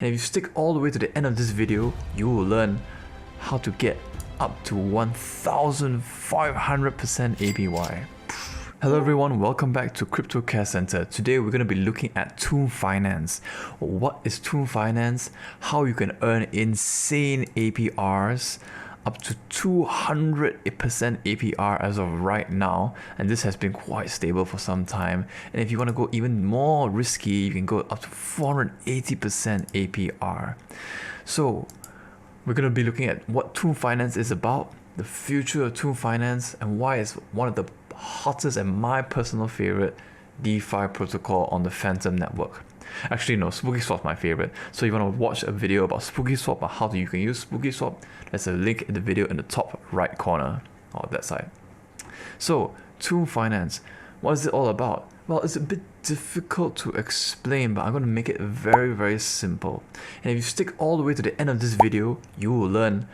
And if you stick all the way to the end of this video, you will learn how to get up to 1500% APY. Hello everyone, welcome back to Crypto Care Center. Today we're going to be looking at Tomb Finance. What is Tomb Finance? How you can earn insane APRs, up to 200% APR as of right now, and this has been quite stable for some time. And if you want to go even more risky, you can go up to 480% APR. So we're going to be looking at what Tomb Finance is about, the future of Tomb Finance, and why it's one of the hottest and my personal favorite DeFi protocol on the Fantom network. Actually no, SpookySwap's my favorite. So if you want to watch a video about SpookySwap or how you can use SpookySwap, there's a link in the video in the top right corner or that side. So Tomb Finance, what is it all about? Well, it's a bit difficult to explain, but I'm going to make it very simple. And if you stick all the way to the end of this video, you will learn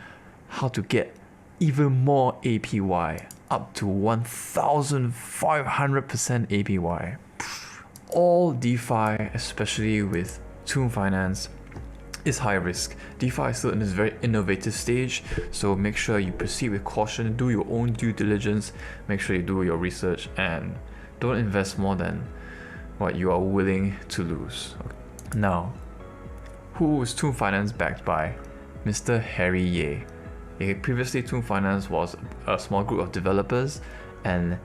how to get even more APY, up to 1500% APY. All DeFi, especially with Tomb Finance, is high risk. DeFi is still in this very innovative stage, so make sure you proceed with caution, do your own due diligence, make sure you do your research, and don't invest more than what you are willing to lose. Now, who is Tomb Finance backed by? Mr. Harry Ye. Previously, Tomb Finance was a small group of developers, and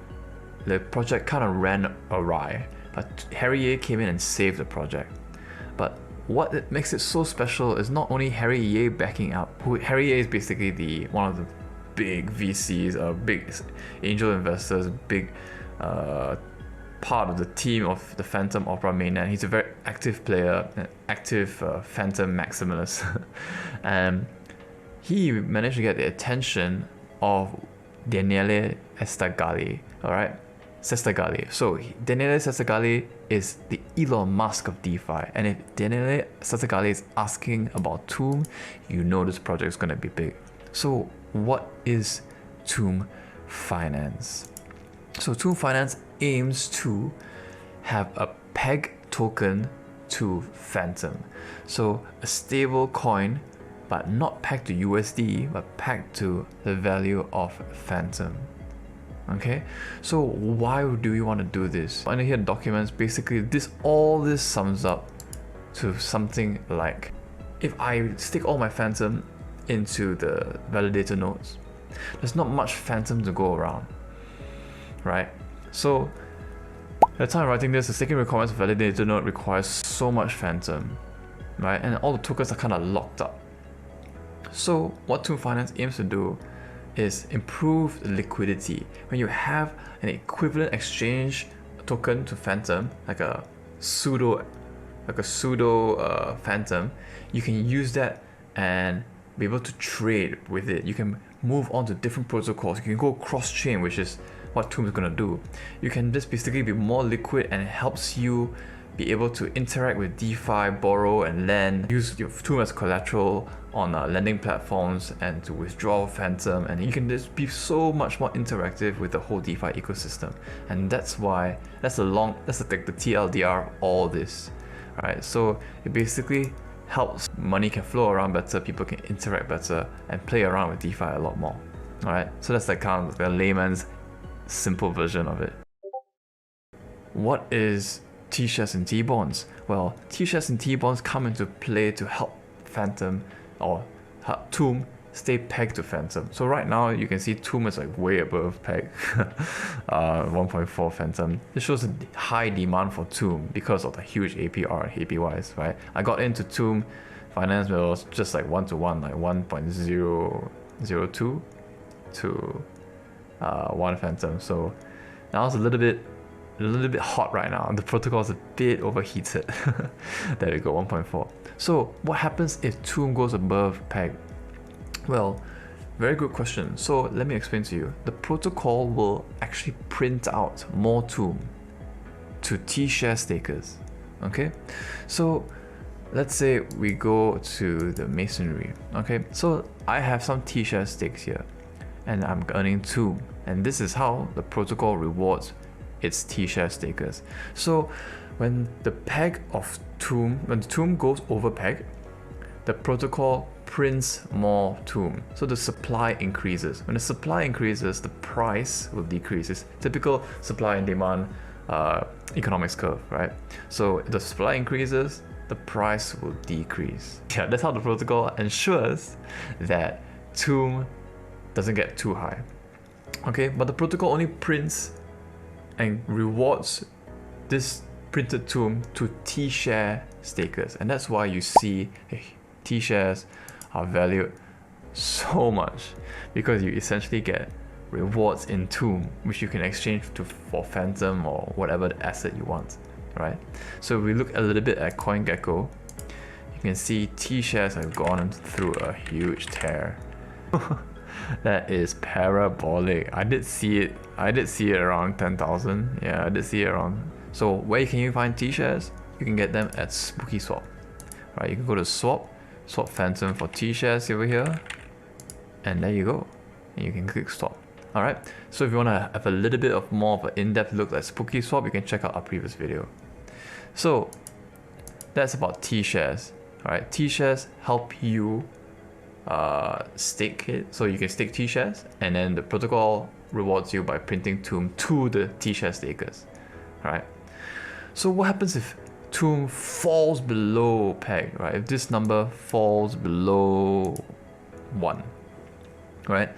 the project kind of ran awry. But Harry Ye came in and saved the project. But what makes it so special is not only Harry Ye backing up. Harry Ye is basically one of the big VCs, big angel investors, big part of the team of the Fantom Opera mainnet. He's a very active player, an active Fantom maximalist. And he managed to get the attention of Daniele Estagali, alright? Sestagali. So Daniele Sestagali is the Elon Musk of DeFi, and if Daniele Sestagali is asking about Tomb, you know this project is going to be big. So what is Tomb Finance? So Tomb Finance aims to have a peg token to Fantom, so a stable coin, but not pegged to USD, but pegged to the value of Fantom. Okay, so why do we want to do this? Under here documents, basically all this sums up to something like, if I stick all my Fantom into the validator nodes, there's not much Fantom to go around, right? So at the time of writing this, the staking requirements of validator node requires so much Fantom, right? And all the tokens are kind of locked up. So what Tomb Finance aims to do is improve liquidity. When you have an equivalent exchange token to Fantom, like a pseudo Fantom, you can use that and be able to trade with it. You can move on to different protocols. You can go cross-chain, which is what Tomb is going to do. You can just basically be more liquid, and it helps you be able to interact with DeFi, borrow and lend, use your Tomb as collateral on lending platforms, and to withdraw Fantom, and you can just be so much more interactive with the whole DeFi ecosystem. And that's why that's the TLDR of all this, right? So it basically helps money can flow around better, people can interact better and play around with DeFi a lot more. All right, so that's like kind of the layman's simple version of it. What is TSHARES and T-bonds? Well, TSHARES and T-bonds come into play to help Fantom or Tomb stay pegged to Fantom. So right now you can see Tomb is like way above peg, 1.4 Fantom. This shows a high demand for Tomb because of the huge APR and APYs, right? I got into Tomb Finance when it was just like 1-to-1, like 1.002 to 1 Fantom. So now it's a little bit hot right now. The protocol is a bit overheated. There we go, 1.4. So what happens if Tomb goes above peg? Well, very good question. So let me explain to you. The protocol will actually print out more Tomb to TSHARES stakers. Okay, so let's say we go to the masonry. Okay, so I have some TSHARES stakes here, and I'm earning Tomb, and this is how the protocol rewards its TSHARES stakers. So when the peg of Tomb, when the Tomb goes over peg, the protocol prints more Tomb. So the supply increases. When the supply increases, the price will decrease. It's typical supply and demand economics curve, right? So the supply increases, the price will decrease. Yeah, that's how the protocol ensures that Tomb doesn't get too high. Okay, but the protocol only prints and rewards this printed Tomb to TSHARE stakers, and that's why you see TSHARES are valued so much, because you essentially get rewards in Tomb, which you can exchange for Fantom or whatever the asset you want, right? So if we look a little bit at CoinGecko, you can see TSHARES have gone through a huge tear. That is parabolic. I did see it around 10,000. Yeah, I did see it around. So where can you find TSHARES? You can get them at SpookySwap. Right, you can go to swap Fantom for TSHARES over here, and there you go. And you can click swap. Alright, so if you want to have a little bit of more of an in-depth look at SpookySwap, you can check out our previous video. So that's about TSHARES. Alright, TSHARES help you stake it, so you can stake TSHARES, and then the protocol rewards you by printing Tomb to the TSHARES stakers. Alright, so what happens if Tomb falls below peg, right? If this number falls below 1, right?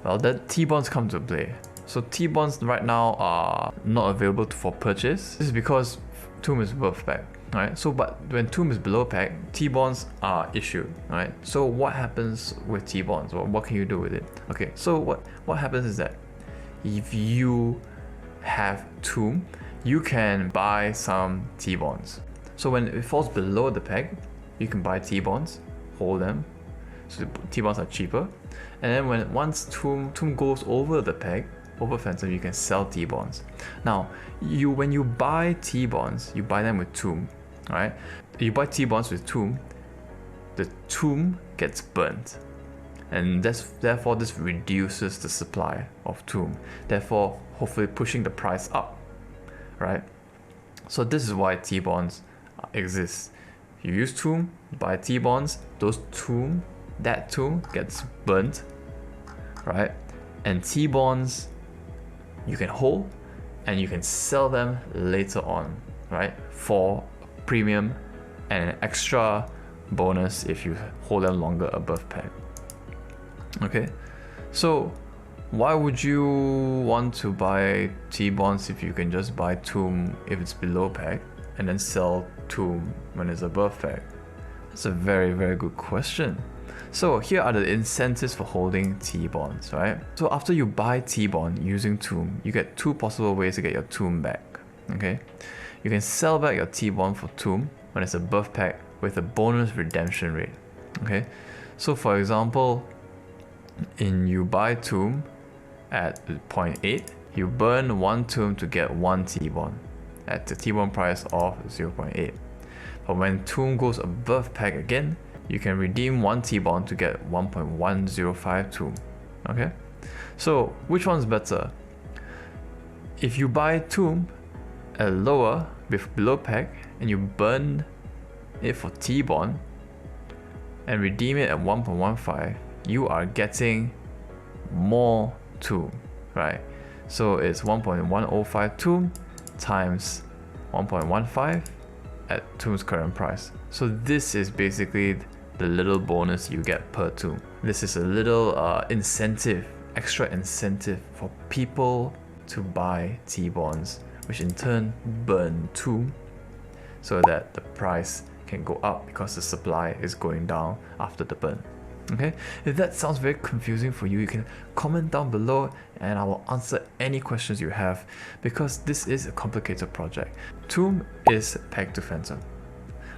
Well, that T-bonds come to play. So T-bonds right now are not available for purchase. This is because Tomb is above peg, right? So, but when Tomb is below peg, T-bonds are issued, right? So what happens with T-bonds, or what can you do with it? Okay, so what happens is that if you have Tomb, you can buy some T-bonds. So when it falls below the peg, you can buy T-bonds, hold them. So T-bonds are cheaper. And then once Tomb goes over the peg, over Fantom, you can sell T-bonds. Now, when you buy T-bonds, you buy them with Tomb, right? You buy T-bonds with Tomb, the Tomb gets burnt. And therefore this reduces the supply of Tomb, therefore hopefully pushing the price up. Right? So this is why T-bonds exist. You use Tomb, buy T-bonds, that Tomb gets burnt, right? And T-bonds you can hold and you can sell them later on, right? For premium and an extra bonus if you hold them longer above peg. Okay, so why would you want to buy T-bonds if you can just buy Tomb if it's below peg and then sell Tomb when it's above peg? That's a very, very good question. So here are the incentives for holding T-bonds, right? So after you buy T-bond using Tomb, you get two possible ways to get your Tomb back, okay? You can sell back your T-bond for Tomb when it's above peg with a bonus redemption rate, okay? So for example, you buy Tomb at 0.8, you burn 1 Tomb to get 1 T-bond at the T-bond price of 0.8. But when Tomb goes above peg again, you can redeem 1 T-bond to get 1.105 Tomb. Okay? So which one's better? If you buy Tomb at lower, below peg, and you burn it for T-bond and redeem it at 1.15, you are getting more Tomb, right? So it's 1.105 Tomb times 1.15 at Tomb's current price. So this is basically the little bonus you get per Tomb. This is a little extra incentive for people to buy T-bonds, which in turn burn Tomb, so that the price can go up because the supply is going down after the burn. Okay, if that sounds very confusing for you, you can comment down below and I will answer any questions you have, because this is a complicated project. Tomb is pegged to Fantom.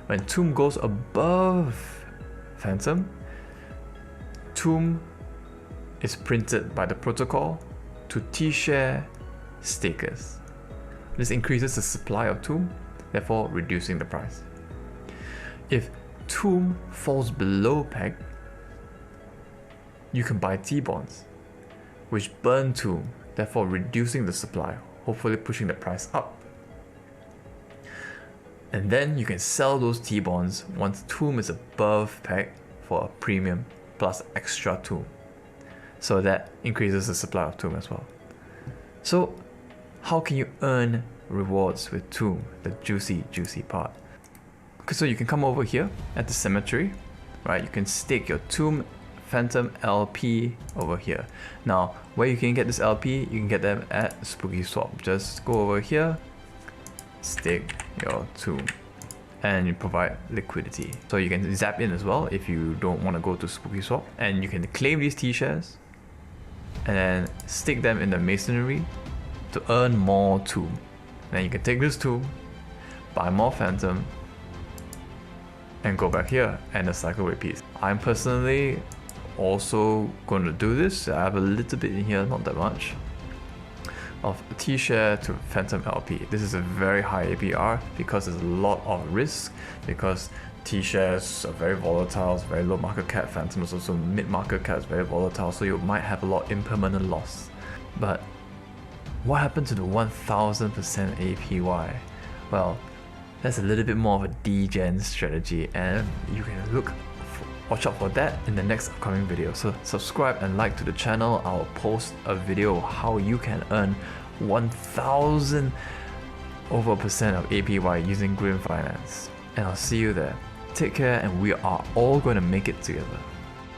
When Tomb goes above Fantom, Tomb is printed by the protocol to TSHARE stakers. This increases the supply of Tomb, therefore reducing the price. If Tomb falls below peg, you can buy T-bonds, which burn Tomb, therefore reducing the supply, hopefully pushing the price up. And then you can sell those T-bonds once Tomb is above peg for a premium plus extra Tomb. So that increases the supply of Tomb as well. So how can you earn rewards with Tomb, the juicy part? Okay, so you can come over here at the cemetery, right? You can stake your Tomb Fantom LP over here. Now, where you can get this LP, you can get them at Spooky Swap. Just go over here, stake your Tomb, and you provide liquidity. So you can zap in as well if you don't want to go to Spooky Swap, and you can claim these T-shares and then stick them in the masonry to earn more Tomb. Then you can take this Tomb, buy more Fantom, and go back here, and the cycle repeats. I'm personally also going to do this. I have a little bit in here, not that much, of T-share to Fantom LP. This is a very high APR because there's a lot of risk, because T-shares are very volatile, it's very low market cap. Fantom is also mid market cap, it's very volatile, so you might have a lot of impermanent loss. But what happened to the 1000% APY? Well, that's a little bit more of a degen strategy, and you can watch out for that in the next upcoming video. So subscribe and like to the channel. I'll post a video how you can earn 1000% of APY using green finance. And I'll see you there. Take care, and we are all going to make it together.